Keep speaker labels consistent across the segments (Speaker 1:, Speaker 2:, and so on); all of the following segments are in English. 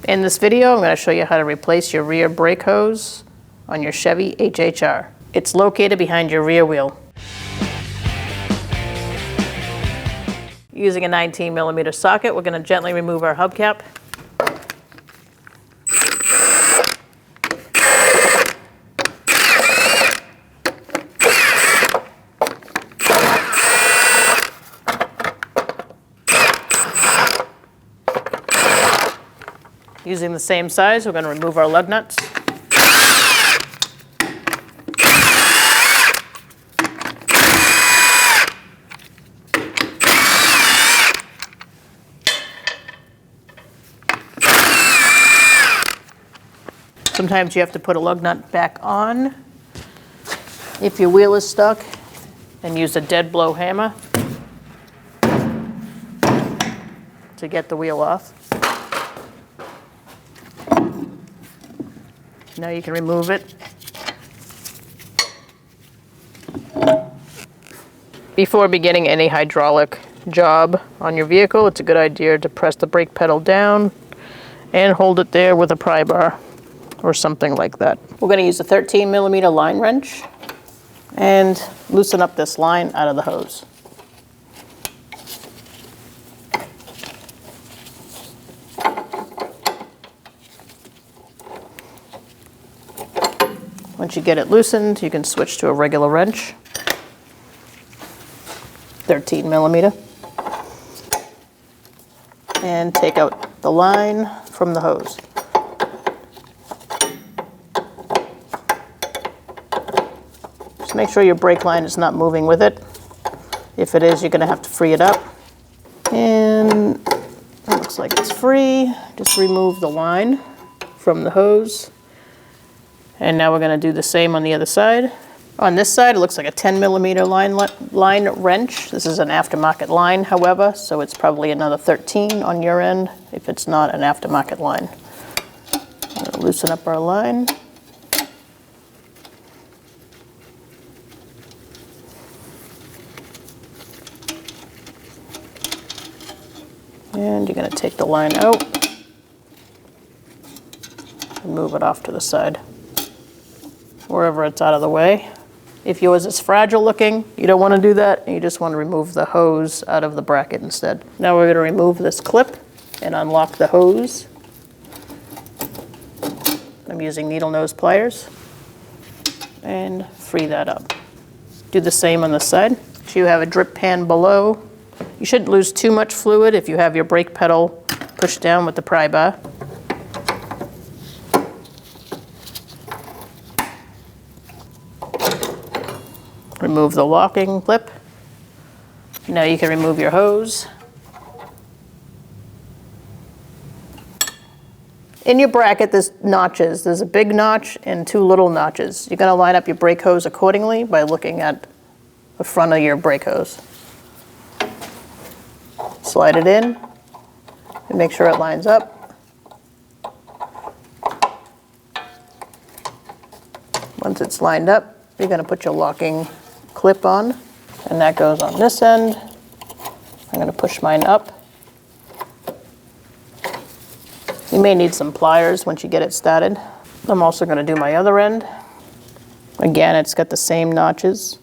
Speaker 1: In this video, I'm going to show you how to replace your rear brake hose on your Chevy HHR. It's located behind your rear wheel. Using a 19mm socket, we're going to gently remove our hubcap. Using the same size, we're going to remove our lug nuts. Sometimes you have to put a lug nut back on if your wheel is stuck, and use a dead blow hammer to get the wheel off. Now you can remove it. Before beginning any hydraulic job on your vehicle, it's a good idea to press the brake pedal down and hold it there with a pry bar or something like that. We're going to use a 13mm line wrench and loosen up this line out of the hose. Once you get it loosened, you can switch to a regular wrench, 13mm, and take out the line from the hose. Just make sure your brake line is not moving with it. If it is, you're going to have to free it up. And it looks like it's free. Just remove the line from the hose. And now we're going to do the same on the other side. On this side, it looks like a 10mm line wrench. This is an aftermarket line, however, so it's probably another 13 on your end if it's not an aftermarket line. I'm going to loosen up our line. And you're going to take the line out and move it off to the side, wherever it's out of the way. If yours is fragile looking, you don't want to do that, and you just want to remove the hose out of the bracket instead. Now we're going to remove this clip and unlock the hose. I'm using needle nose pliers and free that up. Do the same on the side. So you have a drip pan below. You shouldn't lose too much fluid if you have your brake pedal pushed down with the pry bar. Remove the locking clip. Now you can remove your hose. In your bracket, there's notches. There's a big notch and two little notches. You're going to line up your brake hose accordingly by looking at the front of your brake hose. Slide it in and make sure it lines up. Once it's lined up, you're going to put your locking clip on, and that goes on this end. I'm going to push mine up. You may need some pliers once you get it started. I'm also going to do my other end. Again, it's got the same notches.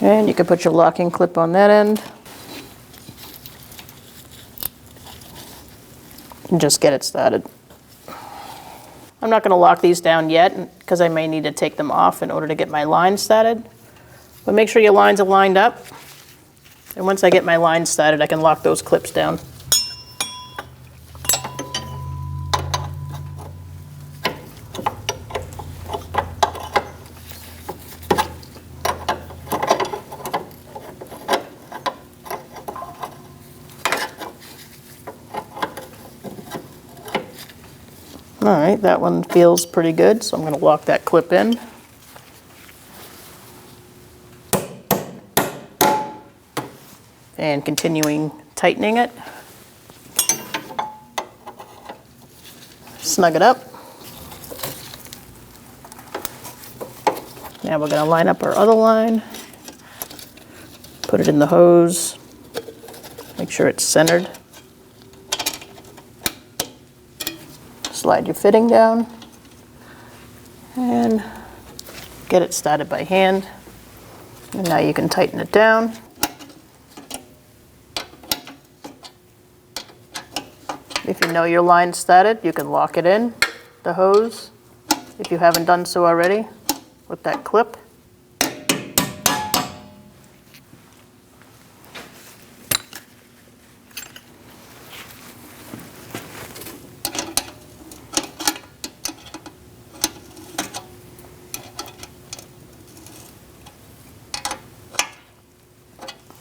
Speaker 1: And you can put your locking clip on that end and just get it started. I'm not going to lock these down yet because I may need to take them off in order to get my line started. But make sure your lines are lined up. And once I get my line started, I can lock those clips down. All right, that one feels pretty good, so I'm going to lock that clip in. and continuing tightening it. Snug it up. Now we're going to line up our other line, put it in the hose, make sure it's centered. Slide your fitting down and get it started by hand. And now you can tighten it down. If you know your line's started, you can lock it in, the hose, if you haven't done so already, with that clip.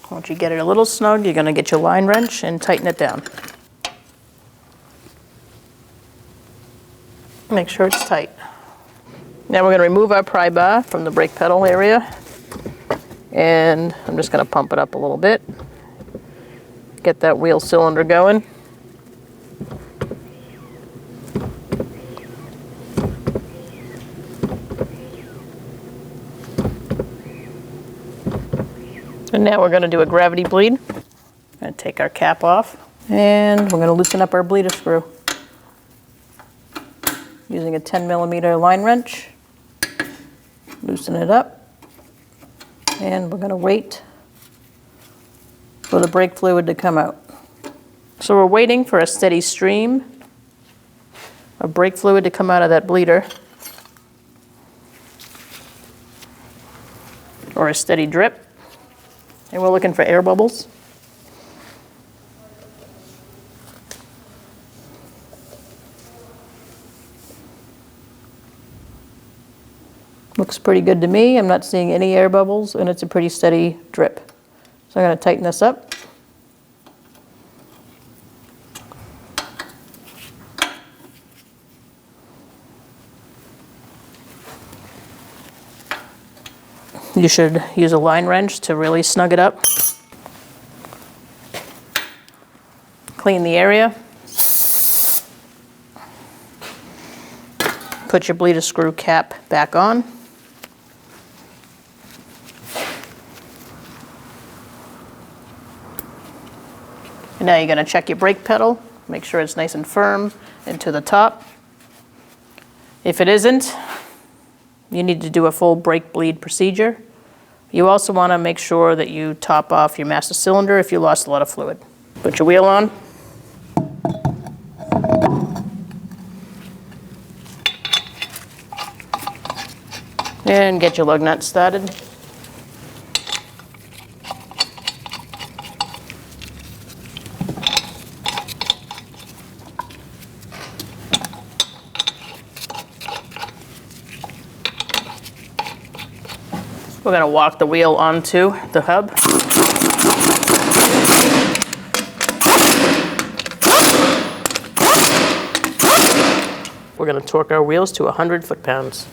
Speaker 1: Once you get it a little snug, you're going to get your line wrench and tighten it down. Make sure it's tight. Now we're going to remove our pry bar from the brake pedal area, and I'm just going to pump it up a little bit. Get that wheel cylinder going. And now we're going to do a gravity bleed. I'm going to take our cap off, and we're going to loosen up our bleeder screw using a 10mm line wrench. Loosen it up, and we're going to wait for the brake fluid to come out. So we're waiting for a steady stream of brake fluid to come out of that bleeder, or a steady drip, and we're looking for air bubbles. Looks pretty good to me. I'm not seeing any air bubbles, and it's a pretty steady drip. So I'm going to tighten this up. You should use a line wrench to really snug it up. Clean the area. Put your bleeder screw cap back on. And now you're going to check your brake pedal, make sure it's nice and firm and to the top. If it isn't, you need to do a full brake bleed procedure. You also want to make sure that you top off your master cylinder if you lost a lot of fluid. Put your wheel on. And get your lug nut started. We're going to walk the wheel onto the hub. We're going to torque our wheels to 100 foot-pounds.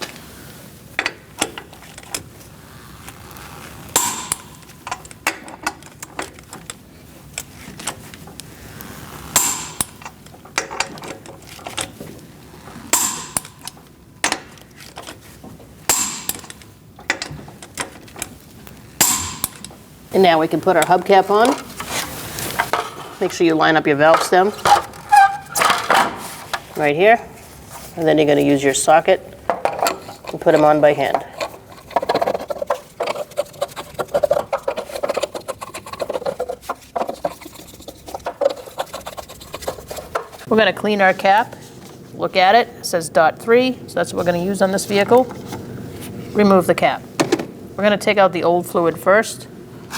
Speaker 1: And now we can put our hubcap on. Make sure you line up your valve stem right here. And then you're going to use your socket and put them on by hand. We're going to clean our cap. Look at it. It says .3, so that's what we're going to use on this vehicle. Remove the cap. We're going to take out the old fluid first.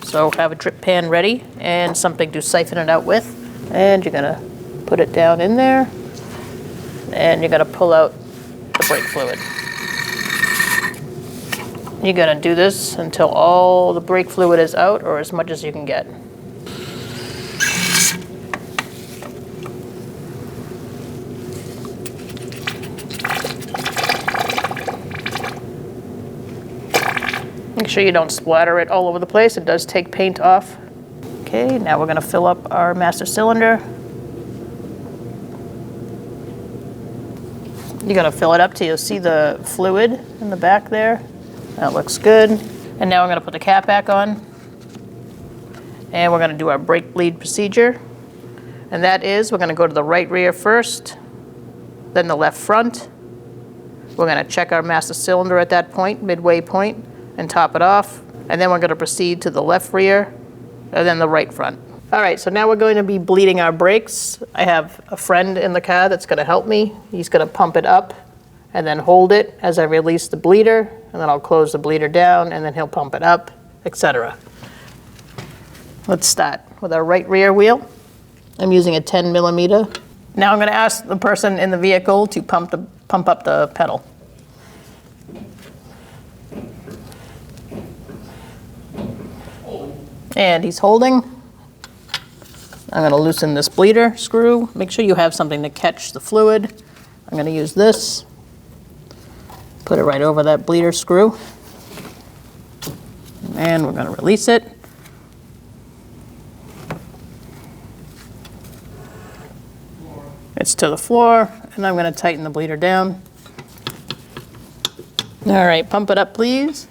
Speaker 1: So have a drip pan ready and something to siphon it out with. And you're going to put it down in there. And you're going to pull out the brake fluid. You're going to do this until all the brake fluid is out, or as much as you can get. Make sure you don't splatter it all over the place. It does take paint off. Okay, now we're going to fill up our master cylinder. You're going to fill it up till you see the fluid in the back there. That looks good. And now we're going to put the cap back on. And we're going to do our brake bleed procedure. And that is, we're going to go to the right rear first, then the left front. We're going to check our master cylinder at that point, midway point, and top it off. And then we're going to proceed to the left rear, and then the right front. All right, so now we're going to be bleeding our brakes. I have a friend in the car that's going to help me. He's going to pump it up and then hold it as I release the bleeder, and then I'll close the bleeder down, and then he'll pump it up, etc. Let's start with our right rear wheel. I'm using a 10 millimeter. Now I'm going to ask the person in the vehicle to pump up the pedal. And he's holding. I'm going to loosen this bleeder screw. Make sure you have something to catch the fluid. I'm going to use this. Put it right over that bleeder screw. And we're going to release it. It's to the floor, and I'm going to tighten the bleeder down. All right, pump it up, please.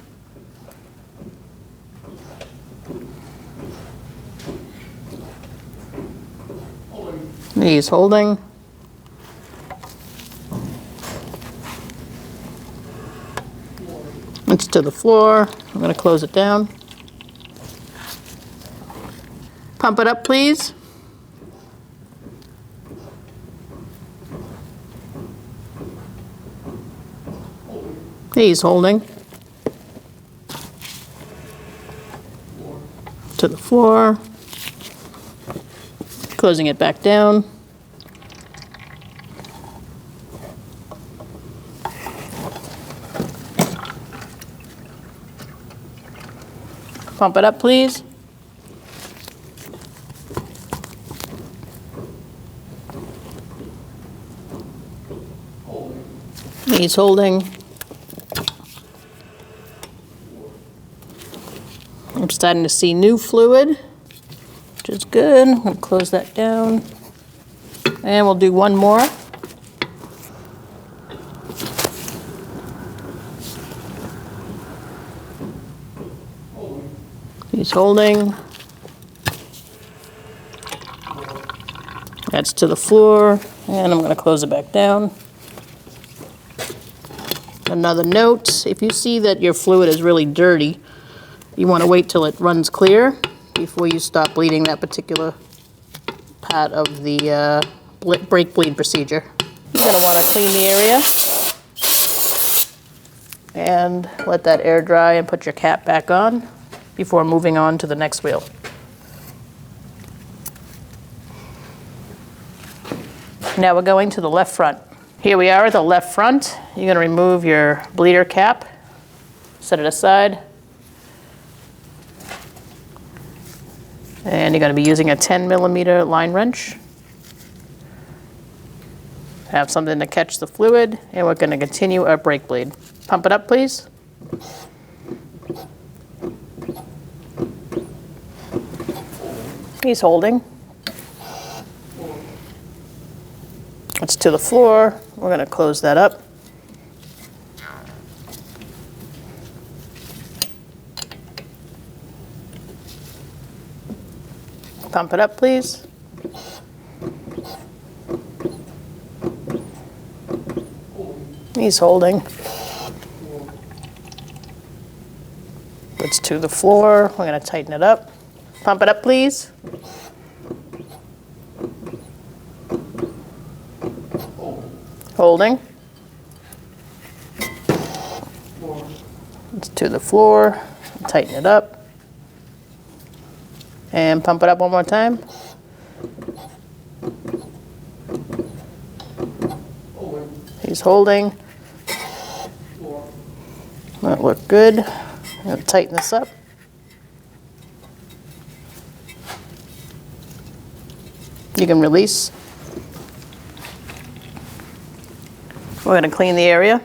Speaker 1: He's holding. It's to the floor. I'm going to close it down. Pump it up, please. He's holding. To the floor. Closing it back down. Pump it up, please. He's holding. I'm starting to see new fluid, which is good. We'll close that down. And we'll do one more. He's holding. That's to the floor, and I'm going to close it back down. Another note, if you see that your fluid is really dirty, you want to wait till it runs clear before you stop bleeding that particular part of the brake bleed procedure. You're going to want to clean the area and let that air dry and put your cap back on before moving on to the next wheel. Now we're going to the left front. Here we are at the left front. You're going to remove your bleeder cap, set it aside, and you're going to be using a 10 millimeter line wrench. Have something to catch the fluid, and we're going to continue our brake bleed. Pump it up, please. He's holding. It's to the floor. We're going to close that up. Pump it up, please. He's holding. It's to the floor. We're going to tighten it up. Pump it up, please. Holding. It's to the floor. Tighten it up. And pump it up one more time. He's holding. That looked good. I'm going to tighten this up. You can release. We're going to clean the area.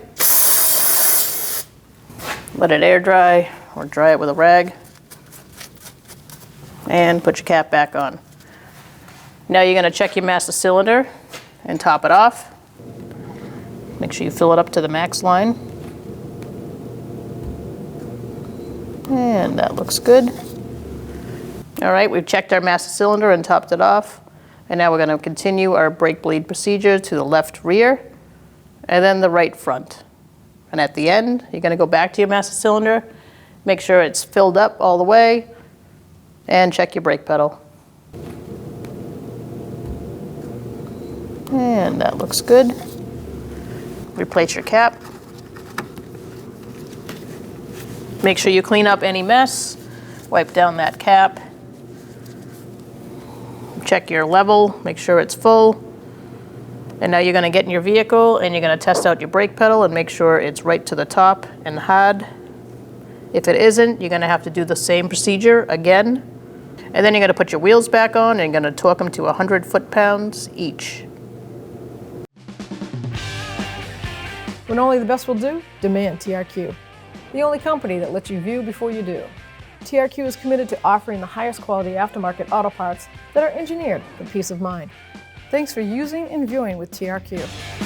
Speaker 1: Let it air dry or dry it with a rag. and put your cap back on. Now you're going to check your master cylinder and top it off. Make sure you fill it up to the max line. And that looks good. All right, we've checked our master cylinder and topped it off. And now we're going to continue our brake bleed procedure to the left rear and then the right front. And at the end, you're going to go back to your master cylinder, make sure it's filled up all the way, and check your brake pedal. And that looks good. Replace your cap. Make sure you clean up any mess. Wipe down that cap. Check your level, make sure it's full. And now you're going to get in your vehicle and you're going to test out your brake pedal and make sure it's right to the top and hard. If it isn't, you're going to have to do the same procedure again. And then you're going to put your wheels back on and you're going to torque them to 100 foot-pounds each.
Speaker 2: When only the best will do, demand TRQ. The only company that lets you view before you do. TRQ is committed to offering the highest quality aftermarket auto parts that are engineered for peace of mind. Thanks for using and viewing with TRQ.